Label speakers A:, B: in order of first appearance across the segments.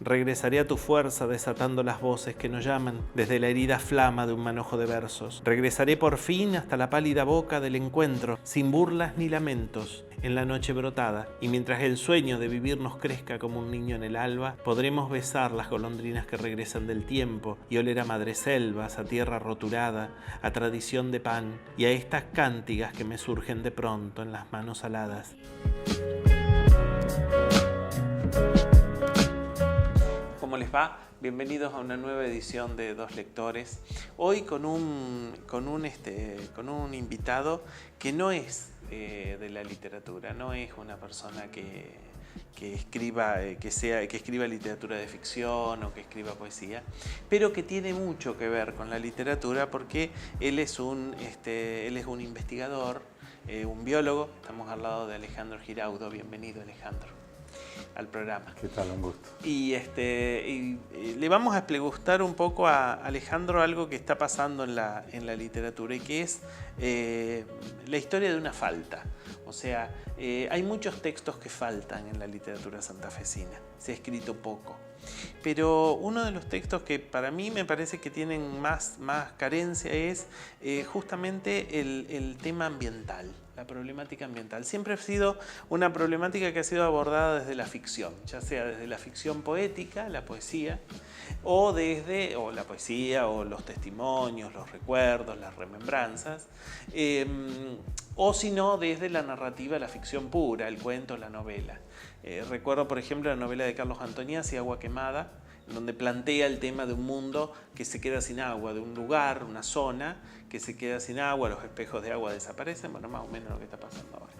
A: Regresaré a tu fuerza desatando las voces que nos llaman desde la herida flama de un manojo de versos. Regresaré por fin hasta la pálida boca del encuentro, sin burlas ni lamentos, en la noche brotada, y mientras el sueño de vivir nos crezca como un niño en el alba, podremos besar las golondrinas que regresan del tiempo y oler a madreselvas, a tierra roturada, a tradición de pan y a estas cántigas que me surgen de pronto en las manos aladas. ¿Cómo les va? Bienvenidos a una nueva edición de Dos Lectores. Hoy con un invitado que no es de la literatura, no es una persona que escriba literatura de ficción o que escriba poesía, pero que tiene mucho que ver con la literatura porque él es un investigador, un biólogo. Estamos al lado de Alejandro Giraudo. Bienvenido, Alejandro, al programa.
B: ¿Qué tal? Un gusto.
A: Y le vamos a preguntar un poco a Alejandro algo que está pasando en la literatura y que es la historia de una falta. O sea, hay muchos textos que faltan en la literatura santafesina. Se ha escrito poco. Pero uno de los textos que para mí me parece que tienen más carencia es justamente el tema ambiental, la problemática ambiental. Siempre ha sido una problemática que ha sido abordada desde la ficción, ya sea desde la ficción poética, la poesía, o la poesía, o los testimonios, los recuerdos, las remembranzas, o si no, desde la narrativa, la ficción pura, el cuento, la novela. Recuerdo, por ejemplo, la novela de Carlos Antoniazzi, Agua Quemada, en donde plantea el tema de un mundo que se queda sin agua, de un lugar, una zona que se queda sin agua, los espejos de agua desaparecen, bueno, más o menos lo que está pasando ahora.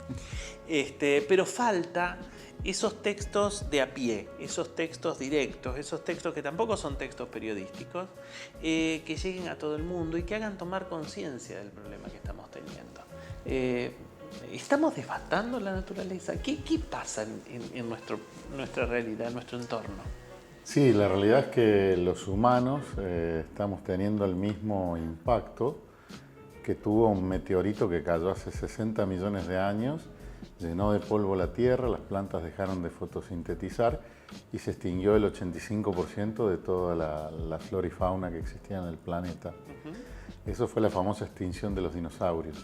A: Pero falta esos textos de a pie, esos textos directos, esos textos que tampoco son textos periodísticos, que lleguen a todo el mundo y que hagan tomar conciencia del problema que estamos teniendo. ¿Estamos devastando la naturaleza? ¿Qué pasa en nuestra realidad, en nuestro entorno?
B: Sí, la realidad es que los humanos estamos teniendo el mismo impacto que tuvo un meteorito que cayó hace 60 millones de años, llenó de polvo la Tierra, las plantas dejaron de fotosintetizar y se extinguió el 85% de toda la flora y fauna que existía en el planeta. Eso fue la famosa extinción de los dinosaurios.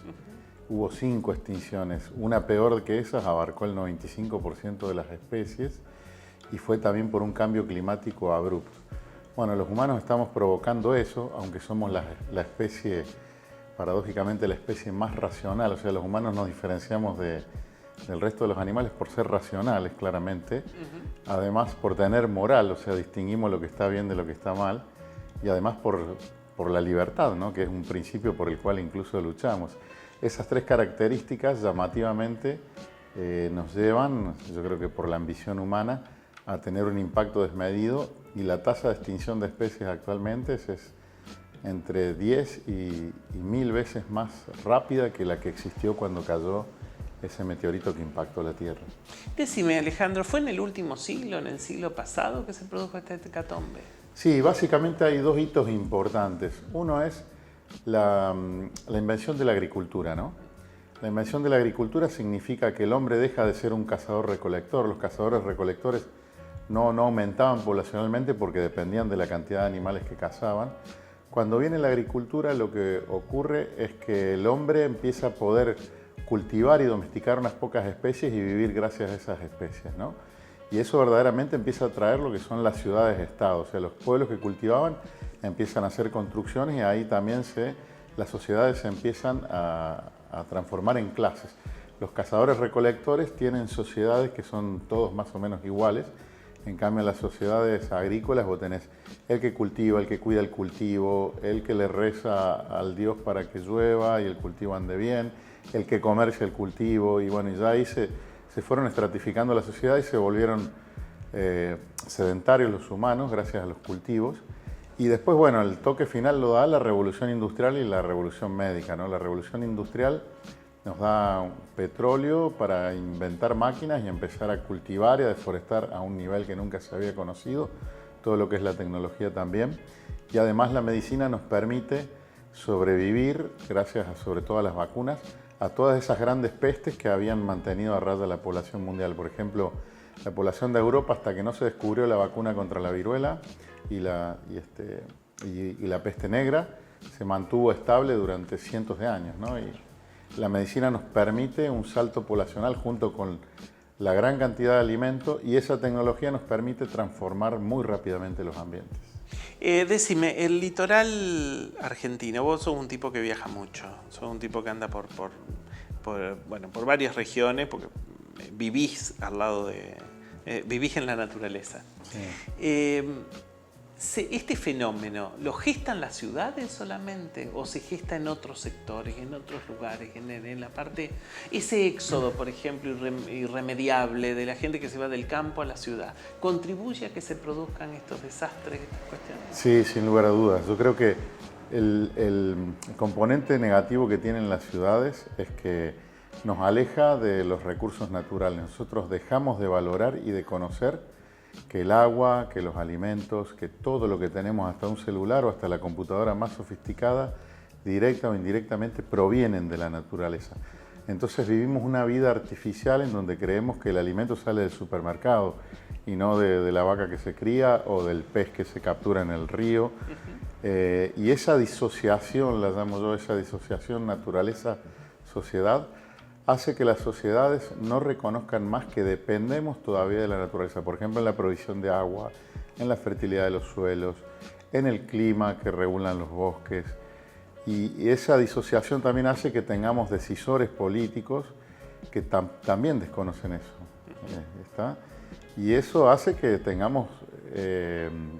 B: Hubo 5 extinciones, una peor que esas abarcó el 95% de las especies y fue también por un cambio climático abrupto. Bueno, los humanos estamos provocando eso, aunque somos la especie, paradójicamente la especie más racional, o sea, los humanos nos diferenciamos del resto de los animales por ser racionales, claramente, además por tener moral, o sea, distinguimos lo que está bien de lo que está mal, y además por la libertad, ¿no? Que es un principio por el cual incluso luchamos. Esas 3 características llamativamente nos llevan, yo creo que por la ambición humana, a tener un impacto desmedido, y la tasa de extinción de especies actualmente es entre 10 y 1000 veces más rápida que la que existió cuando cayó ese meteorito que impactó la Tierra.
A: Decime, Alejandro, ¿fue en el último siglo, en el siglo pasado, que se produjo esta hecatombe?
B: Sí, básicamente hay 2 hitos importantes. Uno es la invención de la agricultura, ¿no? La invención de la agricultura significa que el hombre deja de ser un cazador-recolector. Los cazadores-recolectores no aumentaban poblacionalmente porque dependían de la cantidad de animales que cazaban. Cuando viene la agricultura, lo que ocurre es que el hombre empieza a poder cultivar y domesticar unas pocas especies y vivir gracias a esas especies, ¿no? Y eso verdaderamente empieza a traer lo que son las ciudades-estado. O sea, los pueblos que cultivaban empiezan a hacer construcciones y ahí también las sociedades se empiezan a transformar en clases. Los cazadores-recolectores tienen sociedades que son todos más o menos iguales. En cambio, en las sociedades agrícolas vos tenés el que cultiva, el que cuida el cultivo, el que le reza al Dios para que llueva y el cultivo ande bien, el que comercia el cultivo, y bueno, y ya ahí se fueron estratificando la sociedad y se volvieron sedentarios los humanos gracias a los cultivos. Y después, bueno, el toque final lo da la revolución industrial y la revolución médica, ¿no? La revolución industrial nos da petróleo para inventar máquinas y empezar a cultivar y a deforestar a un nivel que nunca se había conocido, todo lo que es la tecnología también. Y además la medicina nos permite sobrevivir, gracias sobre todo a las vacunas, a todas esas grandes pestes que habían mantenido a raya la población mundial. Por ejemplo, La población de Europa, hasta que no se descubrió la vacuna contra la viruela y la peste negra, se mantuvo estable durante cientos de años, ¿no? Y la medicina nos permite un salto poblacional junto con la gran cantidad de alimentos, y esa tecnología nos permite transformar muy rápidamente los ambientes.
A: Decime, el litoral argentino, vos sos un tipo que viaja mucho, sos un tipo que anda por varias regiones, porque vivís al lado vivís en la naturaleza.
B: Sí.
A: ¿Este fenómeno lo gestan las ciudades solamente o se gesta en otros sectores, en otros lugares, en la parte, ese éxodo, por ejemplo, irremediable de la gente que se va del campo a la ciudad, contribuye a que se produzcan estos desastres, estas cuestiones?
B: Sí, sin lugar a dudas. Yo creo que el componente negativo que tienen las ciudades es que nos aleja de los recursos naturales. Nosotros dejamos de valorar y de conocer que el agua, que los alimentos, que todo lo que tenemos, hasta un celular o hasta la computadora más sofisticada, directa o indirectamente provienen de la naturaleza. Entonces vivimos una vida artificial en donde creemos que el alimento sale del supermercado y no de la vaca que se cría o del pez que se captura en el río. Y esa disociación, la llamo yo, esa disociación naturaleza-sociedad, hace que las sociedades no reconozcan más que dependemos todavía de la naturaleza. Por ejemplo, en la provisión de agua, en la fertilidad de los suelos, en el clima que regulan los bosques. Y esa disociación también hace que tengamos decisores políticos que también desconocen eso. ¿Está? Y eso hace que tengamos,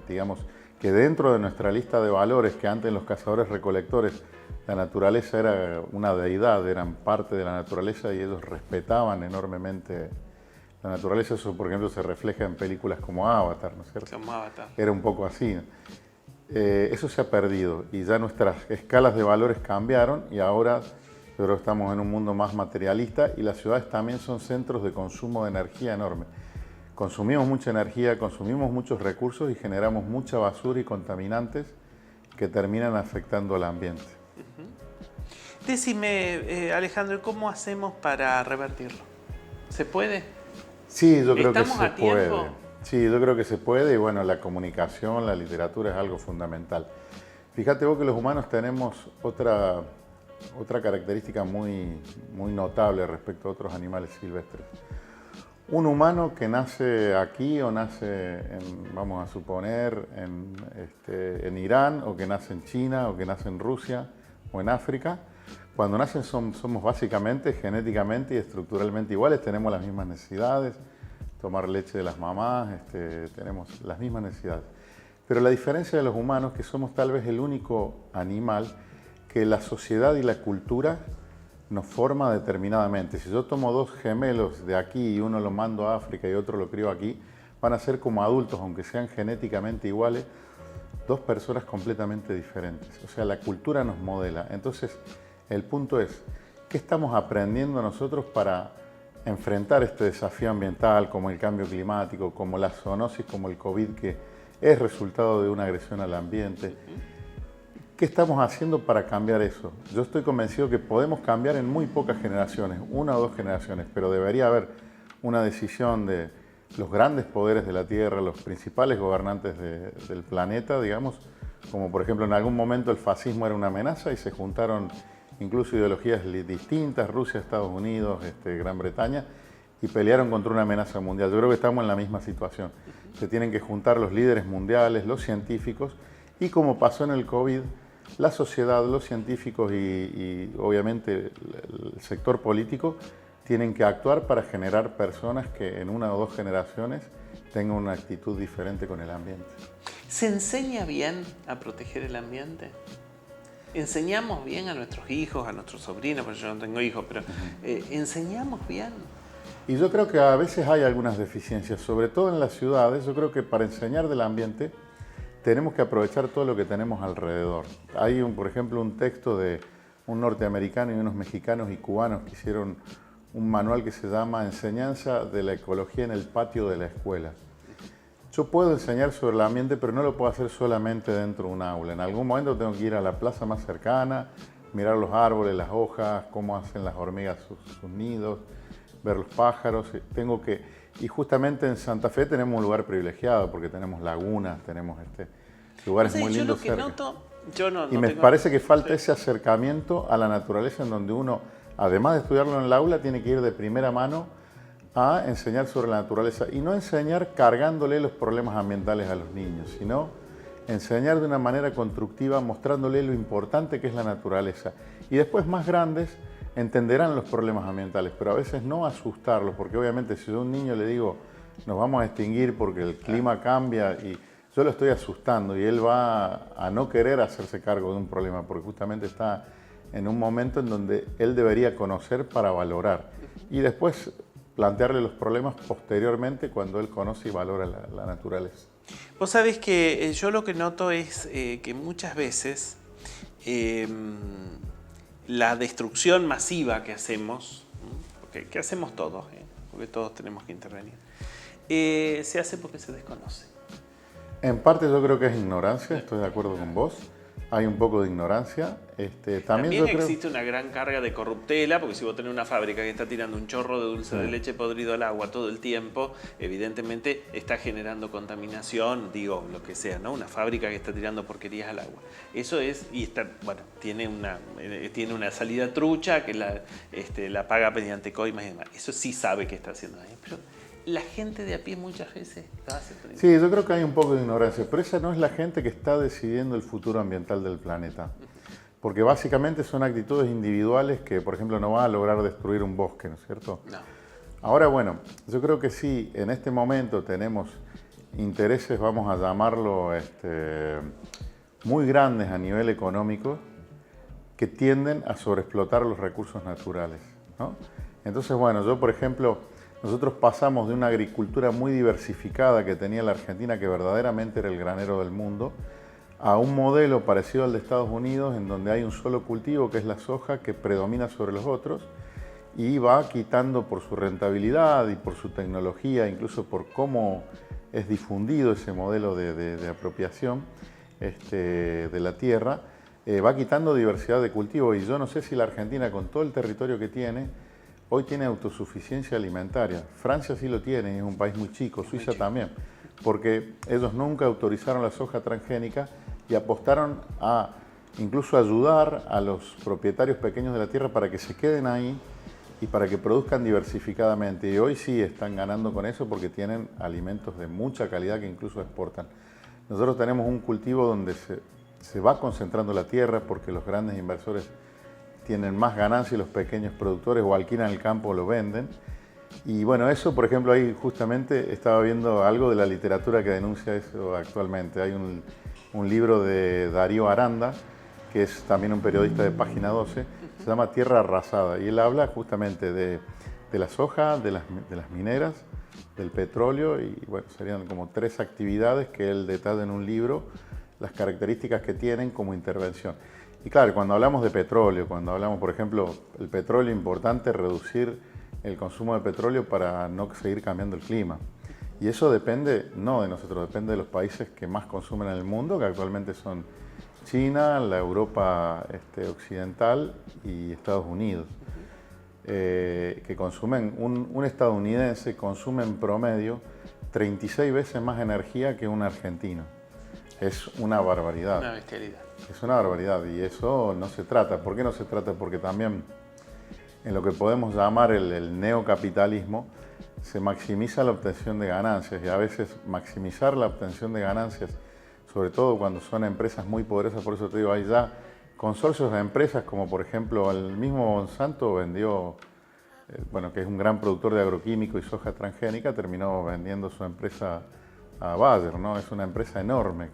B: digamos, que dentro de nuestra lista de valores, que antes los cazadores-recolectores, la naturaleza era una deidad, eran parte de la naturaleza y ellos respetaban enormemente la naturaleza. Eso, por ejemplo, se refleja en películas como Avatar, ¿no es cierto?
A: Como Avatar.
B: Era un poco así, ¿no? Eso se ha perdido y ya nuestras escalas de valores cambiaron y ahora yo creo que estamos en un mundo más materialista y las ciudades también son centros de consumo de energía enorme. Consumimos mucha energía, consumimos muchos recursos y generamos mucha basura y contaminantes que terminan afectando al ambiente.
A: Decime, Alejandro, ¿cómo hacemos para revertirlo? ¿Se puede?
B: Sí, yo creo que
A: ¿Estamos
B: se
A: a tiempo?
B: puede. Sí, yo creo que se puede y bueno, la comunicación, la literatura es algo fundamental. Fíjate vos que los humanos tenemos otra característica muy notable respecto a otros animales silvestres. Un humano que nace aquí o nace, vamos a suponer, en Irán, o que nace en China, o que nace en Rusia, o en África, cuando nacen somos básicamente, genéticamente y estructuralmente iguales, tenemos las mismas necesidades, tomar leche de las mamás, tenemos las mismas necesidades. Pero la diferencia de los humanos es que somos tal vez el único animal que la sociedad y la cultura nos forma determinadamente. Si yo tomo dos gemelos de aquí y uno lo mando a África y otro lo crío aquí, van a ser como adultos, aunque sean genéticamente iguales, dos personas completamente diferentes. O sea, la cultura nos modela. Entonces, el punto es, ¿qué estamos aprendiendo nosotros para enfrentar este desafío ambiental, como el cambio climático, como la zoonosis, como el COVID, que es resultado de una agresión al ambiente? ¿Qué estamos haciendo para cambiar eso? Yo estoy convencido que podemos cambiar en muy pocas generaciones, una o dos generaciones, pero debería haber una decisión de los grandes poderes de la Tierra, los principales gobernantes del planeta, digamos, como por ejemplo en algún momento el fascismo era una amenaza y se juntaron incluso ideologías distintas, Rusia, Estados Unidos, Gran Bretaña, y pelearon contra una amenaza mundial. Yo creo que estamos en la misma situación. Se tienen que juntar los líderes mundiales, los científicos, y como pasó en el COVID, la sociedad, los científicos y obviamente el sector político tienen que actuar para generar personas que en una o dos generaciones tengan una actitud diferente con el ambiente.
A: ¿Se enseña bien a proteger el ambiente? ¿Enseñamos bien a nuestros hijos, a nuestros sobrinos? Porque yo no tengo hijos, pero ¿enseñamos bien?
B: Y yo creo que a veces hay algunas deficiencias, sobre todo en las ciudades. Yo creo que para enseñar del ambiente tenemos que aprovechar todo lo que tenemos alrededor. Hay, por ejemplo, un texto de un norteamericano y unos mexicanos y cubanos que hicieron un manual que se llama Enseñanza de la ecología en el patio de la escuela. Yo puedo enseñar sobre el ambiente, pero no lo puedo hacer solamente dentro de un aula. En algún momento tengo que ir a la plaza más cercana, mirar los árboles, las hojas, cómo hacen las hormigas sus nidos, ver los pájaros. Tengo que Y justamente en Santa Fe tenemos un lugar privilegiado porque tenemos lagunas, tenemos lugares muy lindos cerca. Y me parece que falta ese acercamiento a la naturaleza en donde uno, además de estudiarlo en el aula, tiene que ir de primera mano a enseñar sobre la naturaleza. Y no enseñar cargándole los problemas ambientales a los niños, sino enseñar de una manera constructiva, mostrándole lo importante que es la naturaleza. Y después, más grandes, entenderán los problemas ambientales, pero a veces no asustarlos, porque obviamente si yo a un niño le digo nos vamos a extinguir porque el clima cambia, y yo lo estoy asustando y él va a no querer hacerse cargo de un problema, porque justamente está en un momento en donde él debería conocer para valorar y después plantearle los problemas posteriormente cuando él conoce y valora la naturaleza.
A: Vos sabés que yo lo que noto es que muchas veces la destrucción masiva que hacemos, que hacemos todos, porque todos tenemos que intervenir, se hace porque se desconoce.
B: En parte yo creo que es ignorancia, estoy de acuerdo con vos. Hay un poco de ignorancia.
A: También existe una gran carga de corruptela, porque si vos tenés una fábrica que está tirando un chorro de dulce de leche podrido al agua todo el tiempo, evidentemente está generando contaminación, lo que sea, ¿no? Una fábrica que está tirando porquerías al agua. Eso es, y está, bueno, tiene una salida trucha que la paga mediante coimas y demás. Eso sí sabe que está haciendo daño, pero la gente de a pie muchas veces lo hace.
B: Sí, yo creo que hay un poco de ignorancia, pero esa no es la gente que está decidiendo el futuro ambiental del planeta. Porque básicamente son actitudes individuales que, por ejemplo, no van a lograr destruir un bosque, ¿no es cierto?
A: No.
B: Ahora, bueno, yo creo que sí, en este momento tenemos intereses, vamos a llamarlo, muy grandes a nivel económico, que tienden a sobreexplotar los recursos naturales, ¿no? Entonces, bueno, yo, por ejemplo, nosotros pasamos de una agricultura muy diversificada que tenía la Argentina, que verdaderamente era el granero del mundo, a un modelo parecido al de Estados Unidos, en donde hay un solo cultivo, que es la soja, que predomina sobre los otros y va quitando por su rentabilidad y por su tecnología, incluso por cómo es difundido ese modelo de apropiación de la tierra, va quitando diversidad de cultivo. Y yo no sé si la Argentina, con todo el territorio que tiene, hoy tiene autosuficiencia alimentaria. Francia sí lo tiene, es un país muy chico, Suiza también, porque ellos nunca autorizaron la soja transgénica y apostaron a incluso ayudar a los propietarios pequeños de la tierra para que se queden ahí y para que produzcan diversificadamente. Y hoy sí están ganando con eso porque tienen alimentos de mucha calidad que incluso exportan. Nosotros tenemos un cultivo donde se va concentrando la tierra porque los grandes inversores tienen más ganancia y los pequeños productores o alquilan el campo o lo venden. Y bueno, eso, por ejemplo, ahí justamente estaba viendo algo de la literatura que denuncia eso actualmente. Hay un libro de Darío Aranda, que es también un periodista de Página 12, se llama Tierra Arrasada, y él habla justamente de la soja, de las mineras, del petróleo, y bueno, serían como 3 actividades que él detalla en un libro, las características que tienen como intervención. Y claro, cuando hablamos de petróleo, cuando hablamos, por ejemplo, el petróleo, importante reducir el consumo de petróleo para no seguir cambiando el clima. Y eso depende, no de nosotros, depende de los países que más consumen en el mundo, que actualmente son China, la Europa occidental y Estados Unidos, que consumen, un estadounidense consume en promedio 36 veces más energía que un argentino. Es una barbaridad.
A: Una bestialidad.
B: Es una barbaridad y eso no se trata. ¿Por qué no se trata? Porque también en lo que podemos llamar el neocapitalismo se maximiza la obtención de ganancias, y a veces maximizar la obtención de ganancias, sobre todo cuando son empresas muy poderosas, por eso te digo, hay ya consorcios de empresas como por ejemplo el mismo Monsanto vendió, que es un gran productor de agroquímicos y soja transgénica, terminó vendiendo su empresa a Bayer, ¿no? Es una empresa enorme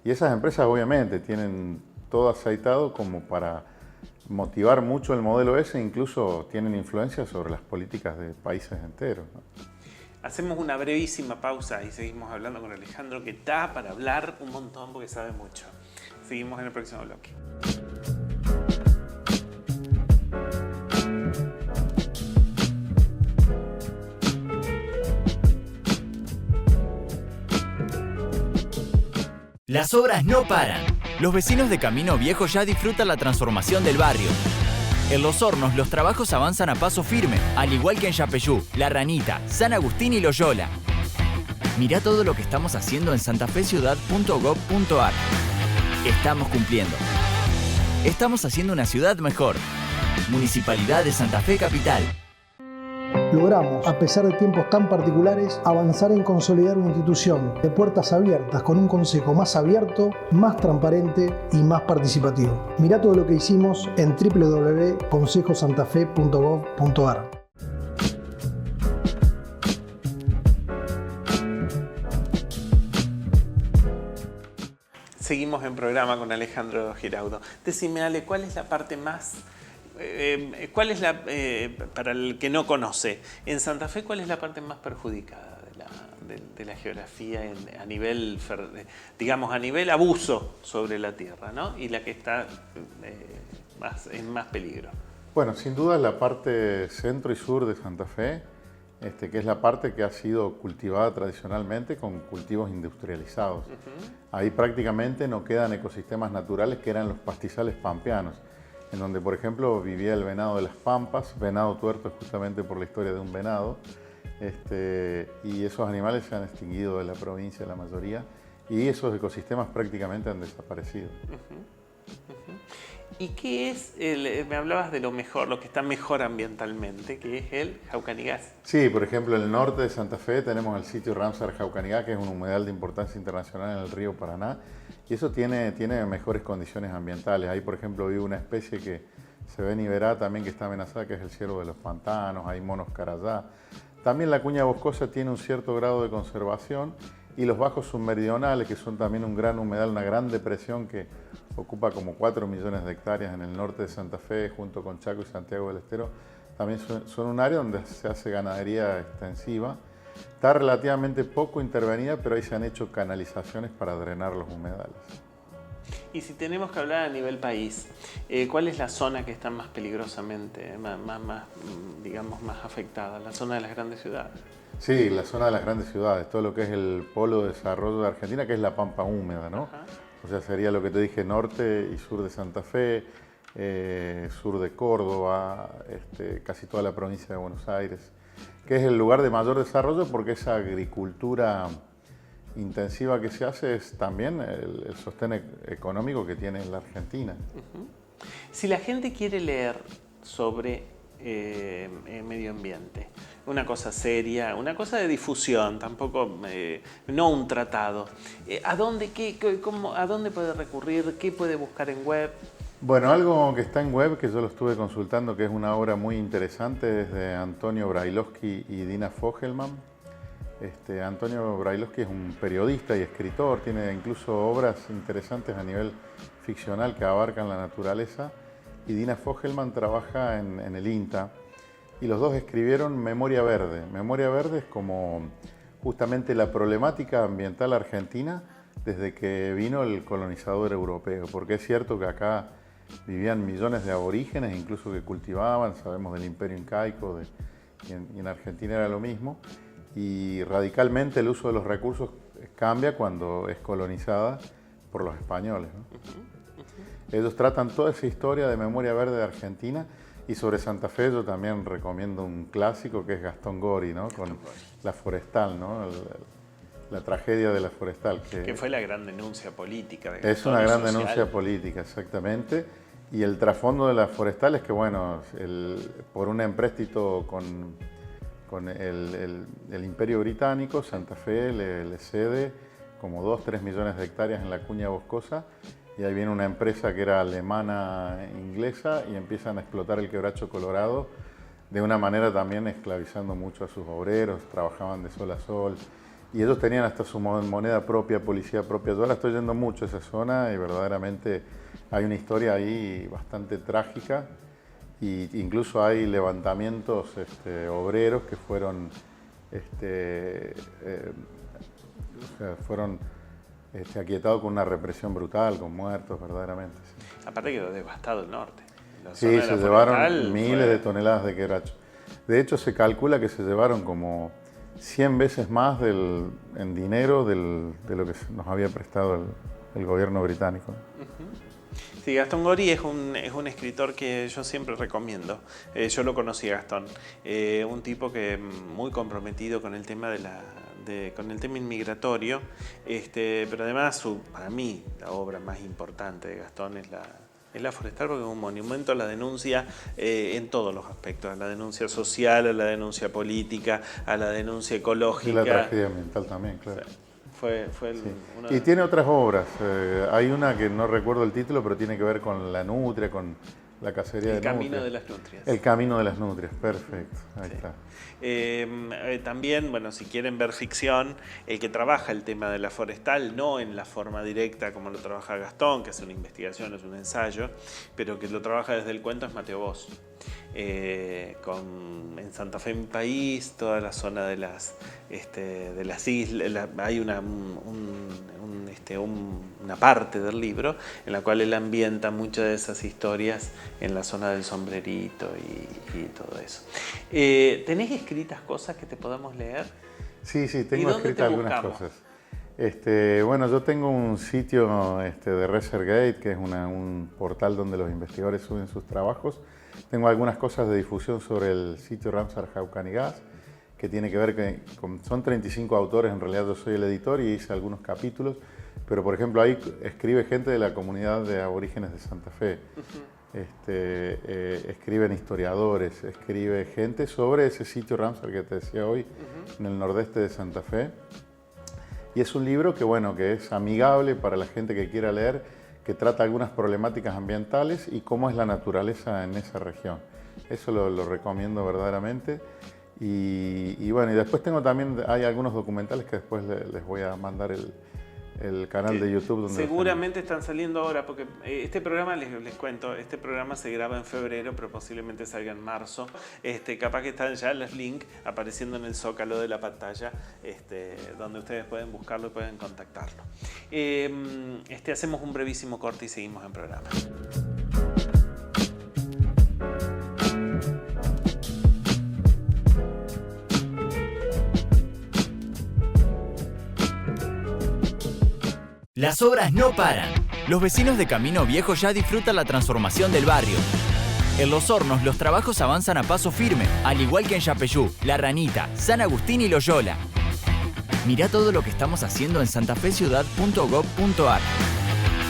B: y esas empresas obviamente tienen todo aceitado como para motivar mucho el modelo ese, incluso tienen influencia sobre las políticas de países enteros, ¿no?
A: Hacemos una brevísima pausa y seguimos hablando con Alejandro, que da para hablar un montón porque sabe mucho. Seguimos en el próximo bloque.
C: Las obras no paran. Los vecinos de Camino Viejo ya disfrutan la transformación del barrio. En Los Hornos los trabajos avanzan a paso firme, al igual que en Yapeyú, La Ranita, San Agustín y Loyola. Mirá todo lo que estamos haciendo en santafeciudad.gov.ar. Estamos cumpliendo. Estamos haciendo una ciudad mejor. Municipalidad de Santa Fe Capital.
D: Logramos, a pesar de tiempos tan particulares, avanzar en consolidar una institución de puertas abiertas con un consejo más abierto, más transparente y más participativo. Mirá todo lo que hicimos en www.consejosantafe.gov.ar.
A: Seguimos en programa con Alejandro Giraudo. Decime, Ale, ¿cuál es la parte más... para el que no conoce, en Santa Fe, ¿cuál es la parte más perjudicada de la geografía a nivel, digamos, a nivel abuso sobre la tierra, ¿no? Y la que está en más peligro?
B: Bueno, sin duda la parte centro y sur de Santa Fe, que es la parte que ha sido cultivada tradicionalmente con cultivos industrializados. Ahí prácticamente no quedan ecosistemas naturales que eran los pastizales pampeanos, en donde, por ejemplo, vivía el venado de las Pampas, venado tuerto justamente por la historia de un venado, y esos animales se han extinguido de la provincia, la mayoría, y esos ecosistemas prácticamente han desaparecido.
A: ¿Y qué es, me hablabas de lo mejor, lo que está mejor ambientalmente, que es el Jaucanigás?
B: Sí, por ejemplo, en el norte de Santa Fe tenemos el sitio Ramsar Jaucanigás, que es un humedal de importancia internacional en el río Paraná, y eso tiene mejores condiciones ambientales. Ahí, por ejemplo, vive una especie que se ve en Iberá también, que está amenazada, que es el ciervo de los pantanos, hay monos carayá. También la cuña boscosa tiene un cierto grado de conservación, y los bajos submeridionales, que son también un gran humedal, una gran depresión que ocupa como 4 millones de hectáreas en el norte de Santa Fe, junto con Chaco y Santiago del Estero, también son un área donde se hace ganadería extensiva. Está relativamente poco intervenida, pero ahí se han hecho canalizaciones para drenar los humedales.
A: Y si tenemos que hablar a nivel país, ¿cuál es la zona que está más peligrosamente, digamos, más afectada? ¿La zona de las grandes ciudades?
B: Sí, la zona de las grandes ciudades, todo lo que es el polo de desarrollo de Argentina, que es la pampa húmeda, ¿no?
A: Ajá.
B: O sea, sería lo que te dije, norte y sur de Santa Fe, sur de Córdoba, casi toda la provincia de Buenos Aires, que es el lugar de mayor desarrollo porque esa agricultura intensiva que se hace es también el sostén económico que tiene la Argentina.
A: Si la gente quiere leer sobre medio ambiente, una cosa seria, una cosa de difusión, tampoco, no un tratado, ¿a dónde puede recurrir? ¿Qué puede buscar en web?
B: Bueno, algo que está en web, que yo lo estuve consultando, que es una obra muy interesante, es de Antonio Brailovsky y Dina Fogelman. Antonio Brailovsky es un periodista y escritor, tiene incluso obras interesantes a nivel ficcional que abarcan la naturaleza, y Dina Fogelman trabaja en el INTA, y los dos escribieron Memoria Verde. Memoria Verde es como justamente la problemática ambiental argentina desde que vino el colonizador europeo, porque es cierto que acá vivían millones de aborígenes, incluso que cultivaban, sabemos del imperio incaico, y en Argentina era lo mismo, y radicalmente el uso de los recursos cambia cuando es colonizada por los españoles, ¿no? Ellos tratan toda esa historia de Memoria Verde de Argentina, y sobre Santa Fe yo también recomiendo un clásico que es Gastón Gori, ¿no? Con La Forestal, ¿no? La tragedia de La Forestal.
A: Que fue la gran denuncia política.
B: Es una gran denuncia política, exactamente. Y el trasfondo de La Forestal es que, bueno, por un empréstito con el Imperio Británico, Santa Fe le cede como 2-3 millones de hectáreas en la cuña boscosa, y ahí viene una empresa que era alemana-inglesa y empiezan a explotar el quebracho colorado de una manera también esclavizando mucho a sus obreros, trabajaban de sol a sol, y ellos tenían hasta su moneda propia, policía propia. Yo ahora estoy yendo mucho a esa zona y verdaderamente hay una historia ahí bastante trágica, e incluso hay levantamientos obreros que fueron aquietados con una represión brutal, con muertos, verdaderamente. Sí.
A: Aparte quedó devastado el norte.
B: Sí, se llevaron miles de toneladas de quebracho. De hecho, se calcula que se llevaron como 100 veces más en dinero de lo que nos había prestado el gobierno británico.
A: Sí, Gastón Gori es un escritor que yo siempre recomiendo. Yo lo conocí a Gastón, un tipo que muy comprometido con el tema con el tema inmigratorio, pero además para mí la obra más importante de Gastón es La Forestal, porque es un monumento a la denuncia en todos los aspectos, a la denuncia social, a la denuncia política, a la denuncia ecológica.
B: Y la tragedia ambiental también, claro.
A: Sí. Fue
B: Sí. Y tiene otras obras. Hay una que no recuerdo el título, pero tiene que ver con la nutria, con la cacería de nutrias.
A: El camino de las nutrias.
B: El camino de las nutrias, perfecto. Ahí está.
A: También, bueno, si quieren ver ficción, el que trabaja el tema de La Forestal, no en la forma directa como lo trabaja Gastón, que es una investigación, es un ensayo, pero que lo trabaja desde el cuento, es Mateo Bosch. En Santa Fe, mi país, toda la zona de las islas, hay una parte del libro en la cual él ambienta muchas de esas historias en la zona del Sombrerito y todo eso. ¿Tenés escritas cosas que te podamos leer?
B: Sí, tengo escritas algunas cosas. Bueno, yo tengo un sitio de ResearchGate, que es un portal donde los investigadores suben sus trabajos. Tengo algunas cosas de difusión sobre el sitio Ramsar Jaucanigas, que tiene que ver son 35 autores, en realidad yo soy el editor y hice algunos capítulos, pero por ejemplo ahí escribe gente de la comunidad de aborígenes de Santa Fe. Escriben historiadores, escribe gente sobre ese sitio Ramsar que te decía hoy, en el nordeste de Santa Fe. Y es un libro que es amigable para la gente que quiera leer, que trata algunas problemáticas ambientales y cómo es la naturaleza en esa región. Eso lo recomiendo verdaderamente. Y bueno, y después hay algunos documentales que después les voy a mandar el canal de YouTube. Donde
A: seguramente están saliendo ahora, porque este programa, les cuento, este programa se graba en febrero, pero posiblemente salga en marzo. Capaz que están ya los links apareciendo en el zócalo de la pantalla, donde ustedes pueden buscarlo y pueden contactarlo. Hacemos un brevísimo corte y seguimos en programa.
C: Las obras no paran. Los vecinos de Camino Viejo ya disfrutan la transformación del barrio. En Los Hornos los trabajos avanzan a paso firme, al igual que en Yapeyú, La Ranita, San Agustín y Loyola. Mirá todo lo que estamos haciendo en santafeciudad.gov.ar.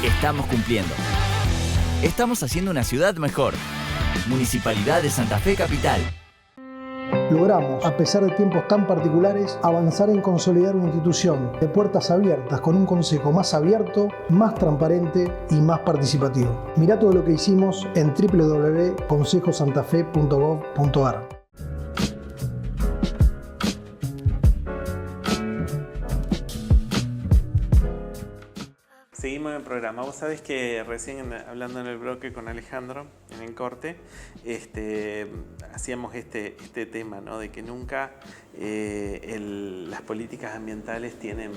C: Estamos cumpliendo. Estamos haciendo una ciudad mejor. Municipalidad de Santa Fe Capital.
D: Logramos, a pesar de tiempos tan particulares, avanzar en consolidar una institución de puertas abiertas con un consejo más abierto, más transparente y más participativo. Mirá todo lo que hicimos en www.consejosantafe.gov.ar.
A: Seguimos en el programa. Vos sabés que recién hablando en el bloque con Alejandro, en el corte, hacíamos este tema, ¿no? De que nunca las políticas ambientales tienen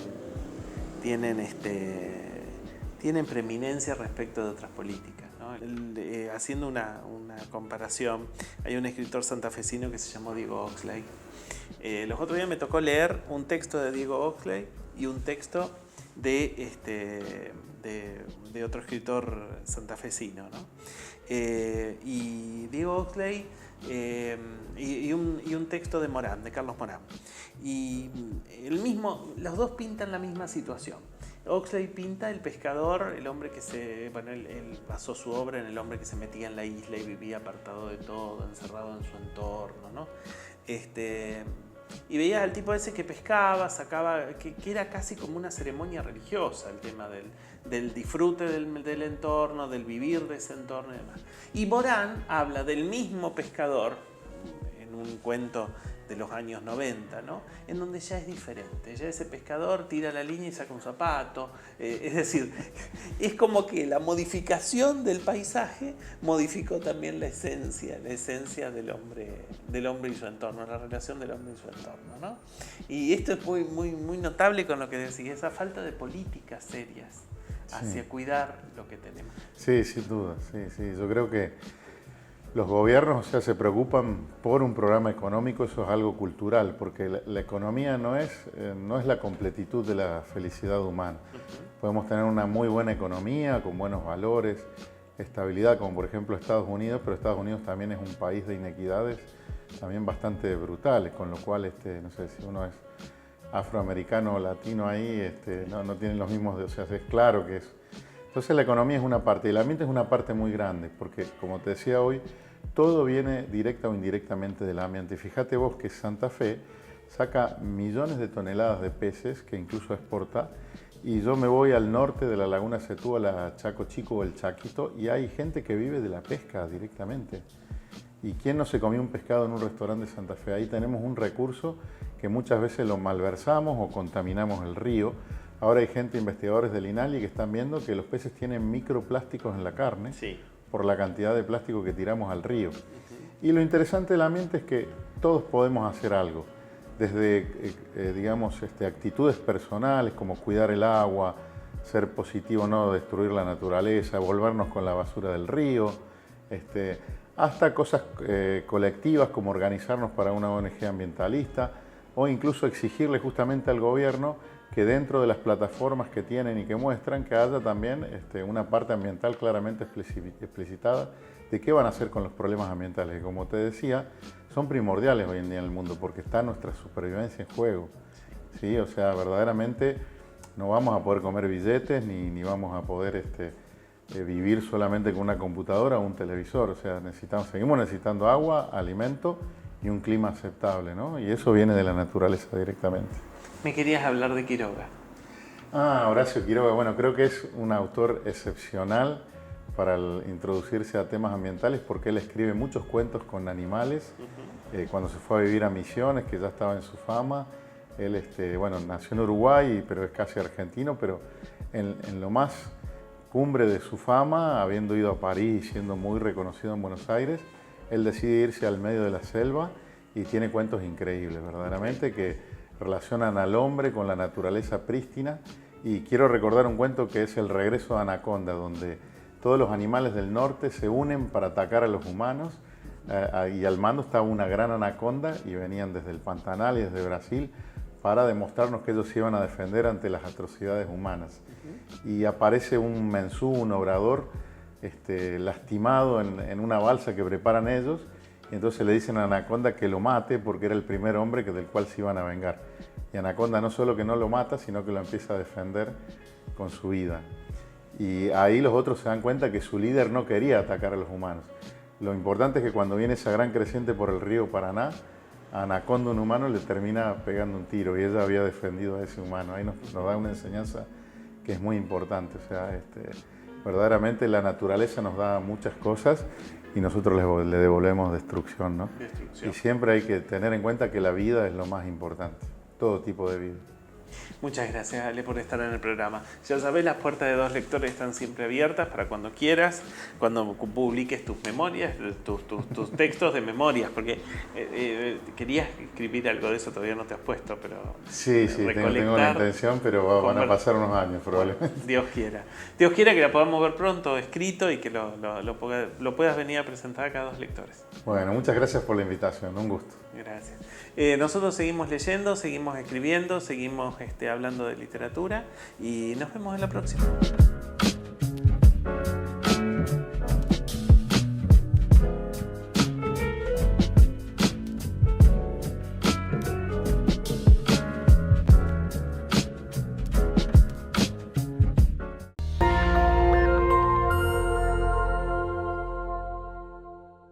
A: preeminencia respecto de otras políticas, ¿no? Haciendo una comparación, hay un escritor santafesino que se llamó Diego Oxley. Los otros días me tocó leer un texto de Diego Oxley y un texto de otro escritor santafesino, ¿no? Y Diego Oxley y un texto de Morán, de Carlos Morán. Y los dos pintan la misma situación. Oxley pinta el pescador, el hombre que él basó su obra en el hombre que se metía en la isla y vivía apartado de todo, encerrado en su entorno, ¿no? Y veías al tipo ese que pescaba, sacaba, que era casi como una ceremonia religiosa, el tema del disfrute del entorno, del vivir de ese entorno y demás. Y Morán habla del mismo pescador, en un cuento de los años 90, ¿no? En donde ya es diferente, ya ese pescador tira la línea y saca un zapato, es decir, es como que la modificación del paisaje modificó también la esencia del hombre y su entorno, la relación del hombre y su entorno, ¿no? Y esto es muy, muy, muy notable con lo que decís, esa falta de políticas serias hacia cuidar lo que tenemos.
B: Sí, sin duda, sí, yo creo que Los gobiernos, o sea, se preocupan por un programa económico, eso es algo cultural, porque la economía no es la completitud de la felicidad humana. Podemos tener una muy buena economía, con buenos valores, estabilidad, como por ejemplo Estados Unidos, pero Estados Unidos también es un país de inequidades también bastante brutales, con lo cual, no sé, si uno es afroamericano o latino ahí, no tienen los mismos, o sea, es claro que es. Entonces la economía es una parte y el ambiente es una parte muy grande, porque como te decía hoy, todo viene directa o indirectamente del ambiente. Y fíjate vos que Santa Fe saca millones de toneladas de peces que incluso exporta, y yo me voy al norte de la Laguna Setúbal, a la Chaco Chico o el Chaquito, y hay gente que vive de la pesca directamente. ¿Y quién no se comió un pescado en un restaurante de Santa Fe? Ahí tenemos un recurso que muchas veces lo malversamos o contaminamos el río. Ahora hay investigadores del INALI que están viendo que los peces tienen microplásticos en la carne, sí, por la cantidad de plástico que tiramos al río. Y lo interesante del ambiente es que todos podemos hacer algo, desde digamos, actitudes personales como cuidar el agua, ser positivo, no destruir la naturaleza, volvernos con la basura del río, hasta cosas colectivas como organizarnos para una ONG ambientalista o incluso exigirle justamente al gobierno que dentro de las plataformas que tienen y que muestran, que haya también una parte ambiental claramente explicitada de qué van a hacer con los problemas ambientales, que como te decía, son primordiales hoy en día en el mundo, porque está nuestra supervivencia en juego. ¿Sí? O sea, verdaderamente no vamos a poder comer billetes, ni vamos a poder vivir solamente con una computadora o un televisor. O sea, seguimos necesitando agua, alimento y un clima aceptable, ¿no? Y eso viene de la naturaleza directamente.
A: Me querías hablar de Quiroga.
B: Horacio Quiroga, bueno, creo que es un autor excepcional para introducirse a temas ambientales, porque él escribe muchos cuentos con animales. Cuando se fue a vivir a Misiones, que ya estaba en su fama, él bueno, nació en Uruguay, pero es casi argentino, pero en lo más cumbre de su fama, habiendo ido a París y siendo muy reconocido en Buenos Aires, él decide irse al medio de la selva y tiene cuentos increíbles, verdaderamente, que relacionan al hombre con la naturaleza prístina. Y quiero recordar un cuento que es El regreso de Anaconda, donde todos los animales del norte se unen para atacar a los humanos, y al mando estaba una gran anaconda y venían desde el Pantanal y desde Brasil para demostrarnos que ellos se iban a defender ante las atrocidades humanas. Y aparece un mensú, un obrador, lastimado en una balsa que preparan ellos, y entonces le dicen a Anaconda que lo mate porque era el primer hombre del cual se iban a vengar. Y Anaconda no solo que no lo mata, sino que lo empieza a defender con su vida. Y ahí los otros se dan cuenta que su líder no quería atacar a los humanos. Lo importante es que cuando viene esa gran creciente por el río Paraná, a Anaconda, un humano, le termina pegando un tiro y ella había defendido a ese humano. Ahí nos da una enseñanza que es muy importante. O sea, verdaderamente la naturaleza nos da muchas cosas y nosotros le devolvemos destrucción, ¿no? Destrucción. Y siempre hay que tener en cuenta que la vida es lo más importante, todo tipo de vida.
A: Muchas gracias, Ale, por estar en el programa. Ya sabés, las puertas de Dos Lectores están siempre abiertas para cuando quieras, cuando publiques tus memorias, tus textos de memorias, porque querías escribir algo de eso, todavía no te has puesto, pero...
B: Sí, tengo la intención, pero van a pasar unos años probablemente.
A: Dios quiera. Dios quiera que la podamos ver pronto escrito y que lo puedas venir a presentar acá a Dos Lectores.
B: Bueno, muchas gracias por la invitación, un gusto.
A: Gracias. Nosotros seguimos leyendo, seguimos escribiendo, seguimos hablando de literatura y nos vemos en la próxima.